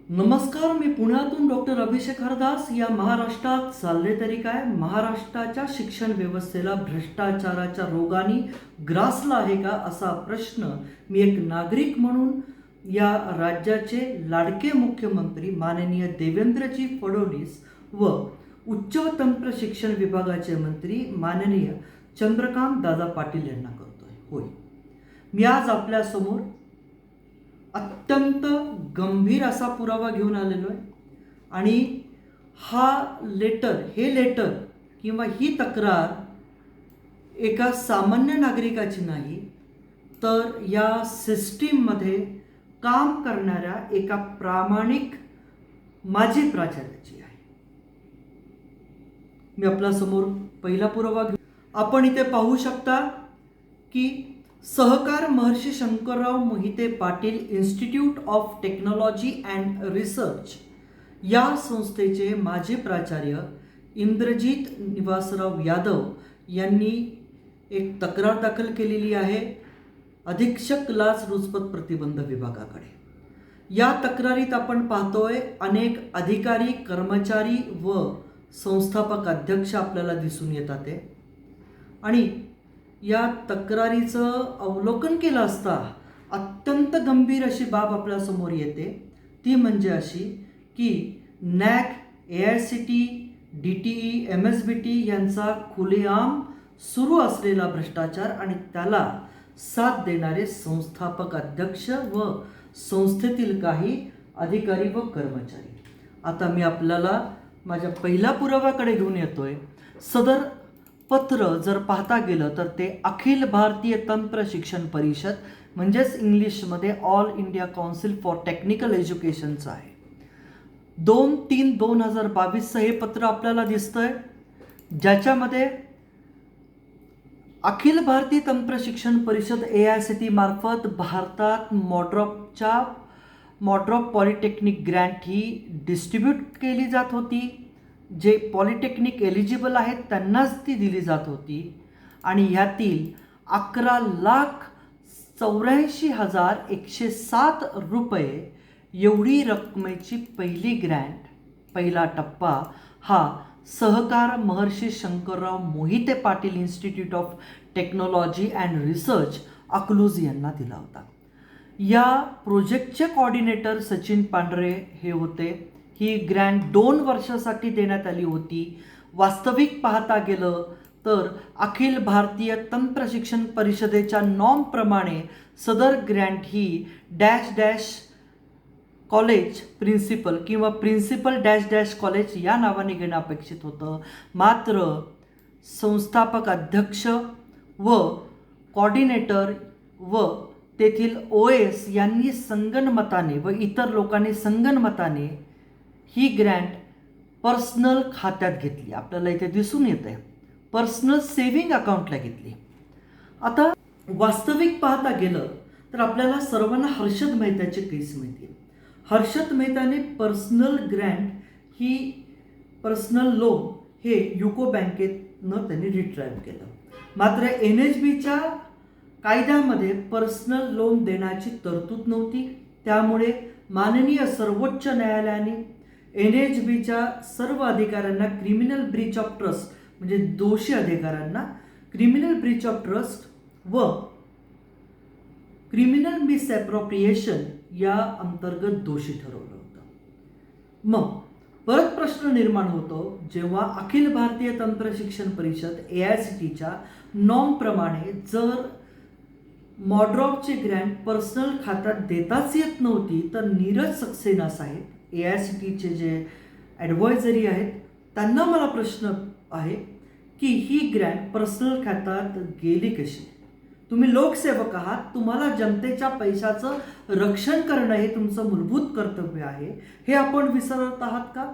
नमस्कार, मी पुण्यातून डॉक्टर अभिषेक हरदास. या महाराष्ट्रात चालले तरी काय? महाराष्ट्राच्या शिक्षण व्यवस्थेला भ्रष्टाचाराच्या रोगाने ग्रासला आहे का, असा प्रश्न मी एक नागरिक म्हणून या राज्याचे लाडके मुख्यमंत्री माननीय देवेंद्रजी फडणवीस व उच्च व तंत्र शिक्षण विभागाचे मंत्री माननीय चंद्रकांत दादा पाटील यांना करतोय. होय, मी आज आपल्यासमोर अत्यंत गंभीर असा पुरावा घेऊन आलेलो आहे आणि हे लेटर किंवा ही तक्रार एका सामान्य नागरिकाची नाही, तर या सिस्टीममध्ये काम करणाऱ्या एका प्रामाणिक माजी प्राचार्याची आहे. मी आपल्यासमोर पहिला पुरावा घेऊ. आपण इथे पाहू शकता की Sahakar Maharshi Shankarrao Mohite Patil institute of technology and research या संस्थेचे माजी प्राचार्य इंद्रजित निवासराव यादव यांनी एक तक्रार दाखल केलेली आहे अधीक्षक लाचलुचपत प्रतिबंध विभागाकडे. या तक्रारीत आपण पाहतोय अनेक अधिकारी, कर्मचारी व संस्थापक अध्यक्ष आपल्याला दिसून येतात आणि या तक्रारीचं अवलोकन केलं असता अत्यंत गंभीर अशी बाब आपल्यासमोर येते. ती म्हणजे अशी की नॅक, AICTE, DTE, MSBT यांचा खुलेआम सुरू असलेला भ्रष्टाचार आणि त्याला साथ देणारे संस्थापक अध्यक्ष व संस्थेतील काही अधिकारी व कर्मचारी. आता मी आपल्याला माझ्या पहिल्या पुराव्याकडे घेऊन येतोय. सदर पत्र जर पाहता गेलं तर ते अखिल भारतीय तंत्र शिक्षण परिषद म्हणजेच इंग्लिशमध्ये all India council for technical एज्युकेशनचं आहे. 2/3/2022 हे पत्र आपल्याला दिसतंय, ज्याच्यामध्ये अखिल भारतीय तंत्र शिक्षण परिषद AICTE मार्फत भारतात मॉड्रॉप पॉलिटेक्निक ग्रँट ही डिस्ट्रीब्यूट केली जात होती. जे पॉलिटेक्निक एलिजिबल आहेत त्यांनाच ती दिली जात होती आणि ह्यातील 11,84,107 रुपये एवढी रकमेची पहिली ग्रँट, पहिला टप्पा हा Sahakar Maharshi Shankarrao Mohite Patil institute of technology and research Akluj यांना दिला होता. या प्रोजेक्टचे कोऑर्डिनेटर सचिन पांढरे हे होते. ही ग्रँट 2 वर्षासाठी देण्यात आली होती. वास्तविक पाहता गेलं तर अखिल भारतीय तंत्र शिक्षण परिषदेच्या नॉर्मप्रमाणे सदर ग्रँट ही डॅश डॅश कॉलेज प्रिन्सिपल किंवा प्रिन्सिपल डॅश डॅश कॉलेज या नावाने घेणं अपेक्षित होतं. मात्र संस्थापक अध्यक्ष व कोऑर्डिनेटर व तेथील OS यांनी संगनमताने व इतर लोकांनी संगनमताने ही ग्रँट पर्सनल खात्यात घेतली. आपल्याला इथे दिसून येते पर्सनल सेव्हिंग अकाउंटला घेतली. आता वास्तविक पाहता गेलं तर आपल्याला सर्वांना हर्षद मेहताची केस माहिती. हर्षद मेहताने पर्सनल ग्रँट ही पर्सनल लोन हे युको बँकेतनं त्यांनी रिट्राईव्ह केलं. मात्र NHBच्या कायद्यामध्ये पर्सनल लोन देण्याची तरतूद नव्हती. त्यामुळे माननीय सर्वोच्च न्यायालयाने NHBच्या सर्व अधिकाऱ्यांना क्रिमिनल ब्रीच ऑफ ट्रस्ट म्हणजे दोषी अधिकाऱ्यांना क्रिमिनल ब्रीच ऑफ ट्रस्ट व क्रिमिनल मिसअप्रोप्रिएशन या अंतर्गत दोषी ठरवलं होतं. मग परत प्रश्न निर्माण होतो, जेव्हा अखिल भारतीय तंत्र शिक्षण परिषद AICTEच्या नॉर्मप्रमाणे जर मॉड्रॉपची ग्रँट पर्सनल खात्यात देताच येत नव्हती, तर नीरज सक्सेना साहेब AICTEचे जे ॲडवायझरी आहेत त्यांना मला प्रश्न आहे की ही ग्रँट पर्सनल खात्यात गेली कशी? तुम्ही लोकसेवक आहात, तुम्हाला जनतेच्या पैशाचं रक्षण करणं हे तुमचं मूलभूत कर्तव्य आहे. हे आपण विसरत आहात का?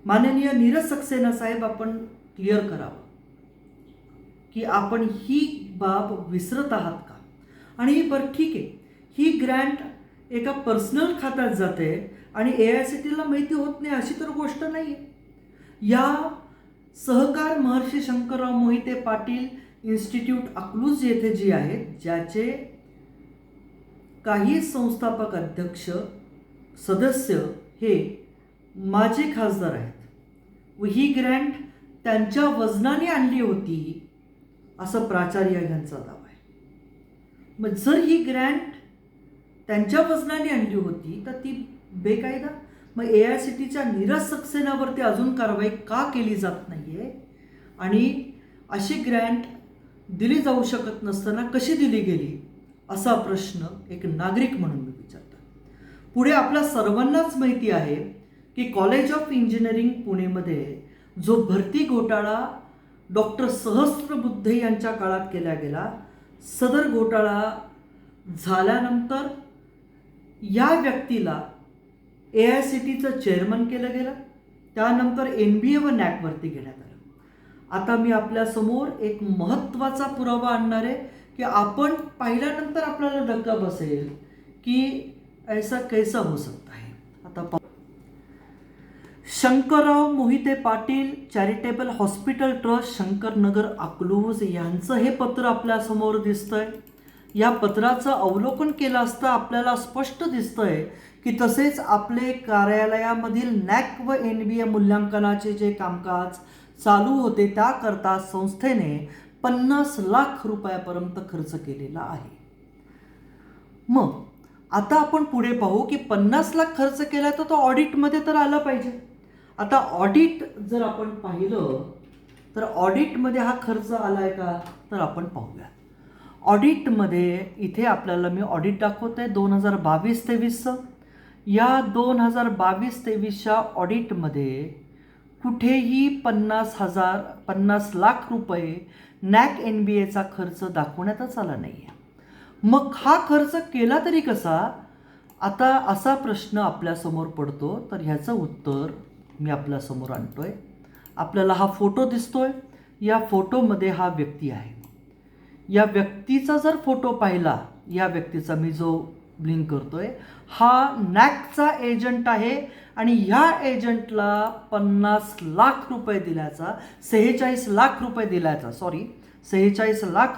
माननीय नीरज सक्सेना साहेब, आपण क्लिअर करावं की आपण ही बाब विसरत आहात का? आणि बरं ठीक आहे, ही ग्रँट एका पर्सनल खात्यात जाते आणि AICTEला माहिती होत नाही अशी तर गोष्ट नाही आहे. या सहकार महर्षी शंकरराव मोहिते पाटील इन्स्टिट्यूट अकलूज येथे जी आहेत, ज्याचे काही संस्थापक अध्यक्ष सदस्य हे माजी खासदार आहेत व ही ग्रँट त्यांच्या वजनाने आणली होती असं प्राचार्य यांचा दावा आहे. मग जर ही ग्रँट त्यांच्या वजनाने आणली होती तर ती बेकायदा, मग AICTEच्या नीरज सक्सेनावरती अजून कारवाई का केली जात नाही आहे आणि अशी ग्रँट दिली जाऊ शकत नसताना कशी दिली गेली असा प्रश्न एक नागरिक म्हणून मी विचारतो. पुढे आपल्या सर्वांनाच माहिती आहे की कॉलेज ऑफ इंजिनिअरिंग पुणेमध्ये जो भरती घोटाळा डॉक्टर सहस्त्रबुद्धे यांच्या काळात केला गेला, सदर घोटाळा झाल्यानंतर या व्यक्तीला AICTEचं चेअरमन केलं गेलं, त्यानंतर NBA व NACवरती घेण्यात आलं. आता मी आपल्यासमोर एक महत्त्वाचा पुरावा आणणार आहे की आपण पाहिल्यानंतर आपल्याला धक्का बसेल की ऐसा कैसा हो सकता है. आता Shankarrao Mohite Patil charitable hospital trust Shankarnagar Akluj यांचं हे पत्र आपल्यासमोर दिसतंय. या पत्राचं अवलोकन केलं असता आपल्याला स्पष्ट दिसतंय की तसेच आपले कार्यालयामधील NAC व NBA मूल्यांकनाचे जे कामकाज चालू होते त्याकरता संस्थेने 50 लाख रुपयापर्यंत खर्च केलेला आहे. मग आता आपण पुढे पाहू की 50 लाख खर्च केला तर तो ऑडिटमध्ये तर आला पाहिजे. आता ऑडिट जर आपण पाहिलं तर ऑडिटमध्ये हा खर्च आला आहे का तर आपण पाहूया. ऑडिटमध्ये इथे आपल्याला मी ऑडिट दाखवत आहे 2022-23चं. या 2022-23च्या ऑडिटमध्ये कुठेही 50 लाख रुपये NAC NBAचा खर्च दाखवण्यातच आला नाही आहे. मग हा खर्च केला तरी कसा, आता असा प्रश्न आपल्यासमोर पडतो. तर ह्याचं उत्तर मी आपल्यासमोर आणतोय. आपल्याला हा फोटो दिसतोय, या फोटोमध्ये हा व्यक्ती आहे. या व्यक्तीचा जर फोटो पाहिला, या व्यक्तीचा मी जो ब्लिंक करतोय हा NACचा एजंट आहे आणि ह्या एजंटला 50 लाख रुपये दिल्याचा 46 लाख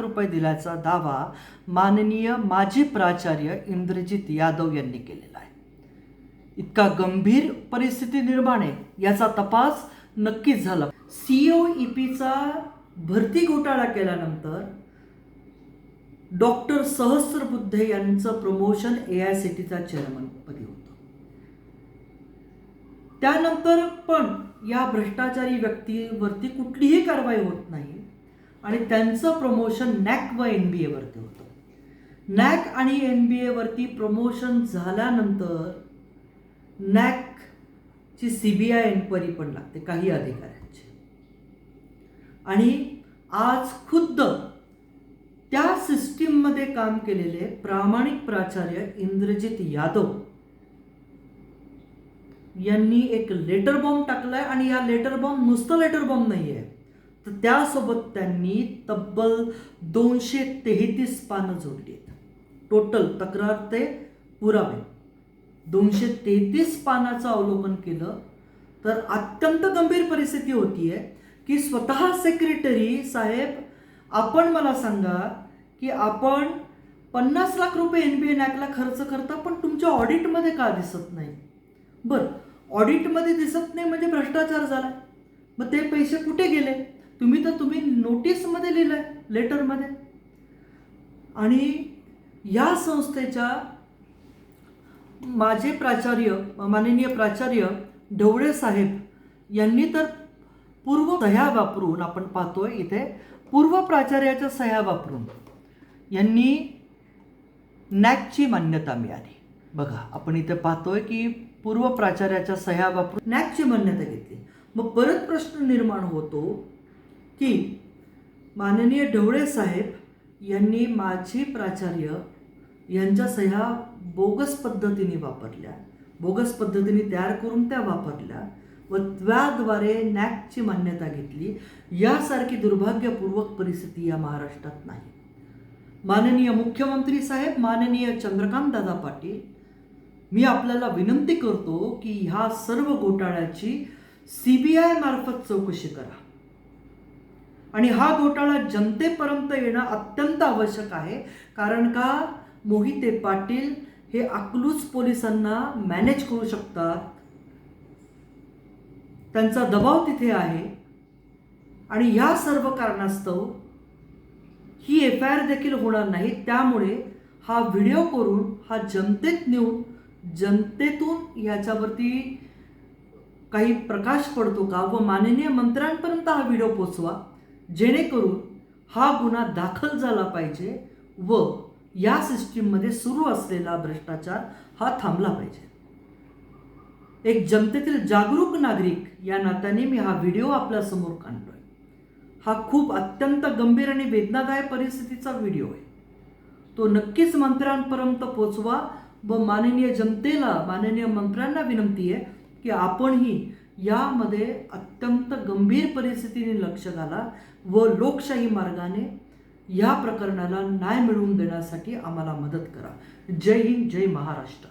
रुपये दिल्याचा दावा माननीय माजी प्राचार्य इंद्रजित यादव यांनी केलेला आहे. इतका गंभीर परिस्थिती निर्माण आहे याचा तपास नक्कीच झाला. COEPचा भरती घोटाळा केल्यानंतर डॉक्टर सहस्त्रबुद्धे यांचं प्रमोशन AICTEचा चेअरमनपदी होतं. त्यानंतर पण या भ्रष्टाचारी व्यक्तीवरती कुठलीही कारवाई होत नाही आणि त्यांचं प्रमोशन NAC व NBA वरती होतं. NAC आणि NBA वरती प्रमोशन झाल्यानंतर NACची CBI एन्क्वायरी पण लागते काही अधिकाऱ्यांची. आणि आज खुद्द त्या सिस्टीममध्ये काम केलेले प्रामाणिक प्राचार्य इंद्रजित यादव यांनी एक लेटर बॉम्ब टाकलाय आणि या लेटर बॉम्ब नुसतं लेटर बॉम्ब नाही आहे, तर त्यासोबत त्यांनी तब्बल 233 पानं जोडली आहेत. टोटल तक्रार ते पुरावे 233 पानाचं अवलोकन केलं तर अत्यंत गंभीर परिस्थिती होतीये की स्वतः सेक्रेटरी साहेब आपण मला सांगा की आपण 50 लाख रुपये NBA NACला खर्च करता पण तुमच्या ऑडिटमध्ये का दिसत नाही. बरं, ऑडिटमध्ये दिसत नाही म्हणजे भ्रष्टाचार झाला. मग ते पैसे कुठे गेले? तुम्ही नोटीसमध्ये लिहिलंय, लेटरमध्ये. आणि या संस्थेच्या माझे प्राचार्य माननीय प्राचार्य ढवळे साहेब यांनी तर पूर्व सह्या वापरून, आपण पाहतोय इथे पूर्व प्राचार्याच्या सह्या वापरून यांनी NACची मान्यता मिळाली. बघा आपण इथे पाहतोय की पूर्व प्राचार्याच्या सह्या वापरून NACची मान्यता घेतली. मग परत प्रश्न निर्माण होतो की माननीय ढवळे साहेब यांनी माजी प्राचार्य यांच्या सह्या बोगस पद्धतीने वापरल्या, बोगस पद्धतीने तयार करून त्या वापरल्या व त्याद्वारे NACची मान्यता घेतली. यासारखी दुर्भाग्यपूर्वक परिस्थिती या महाराष्ट्रात नाही. माननीय मुख्यमंत्री साहेब, माननीय चंद्रकांत दादा पाटील, मी आपल्याला विनंती करतो की ह्या सर्व घोटाळ्याची CBI मार्फत चौकशी करा आणि हा घोटाळा जनतेपर्यंत येणं अत्यंत आवश्यक आहे. कारण का मोहिते पाटील हे अकलूज पोलिसांना मॅनेज करू शकतात, त्यांचा दबाव तिथे आहे आणि ह्या सर्व कारणास्तव ही FIR देखील होणार नाही. त्यामुळे हा व्हिडिओ करून हा जनतेत नेऊन जनतेतून याच्यावरती काही प्रकाश पडतो का व माननीय मंत्र्यांपर्यंत हा व्हिडिओ पोचवा, जेणेकरून हा गुन्हा दाखल झाला पाहिजे व या सिस्टीममध्ये सुरू असलेला भ्रष्टाचार हा थांबला पाहिजे. एक जनतेतील जागरूक नागरिक या नात्याने मी हा व्हिडिओ आपल्यासमोर आणतोय. हा खूप अत्यंत गंभीर आणि वेदनादायक परिस्थितीचा व्हिडिओ आहे. तो नक्कीच मंत्र्यांपर्यंत पोचवा व माननीय जनतेला, माननीय मंत्र्यांना विनंती आहे की आपणही यामध्ये अत्यंत गंभीर परिस्थितीने लक्ष घाला व लोकशाही मार्गाने या प्रकरणाला न्याय मिळवून देण्यासाठी आम्हाला मदत करा. जय हिंद, जय महाराष्ट्र.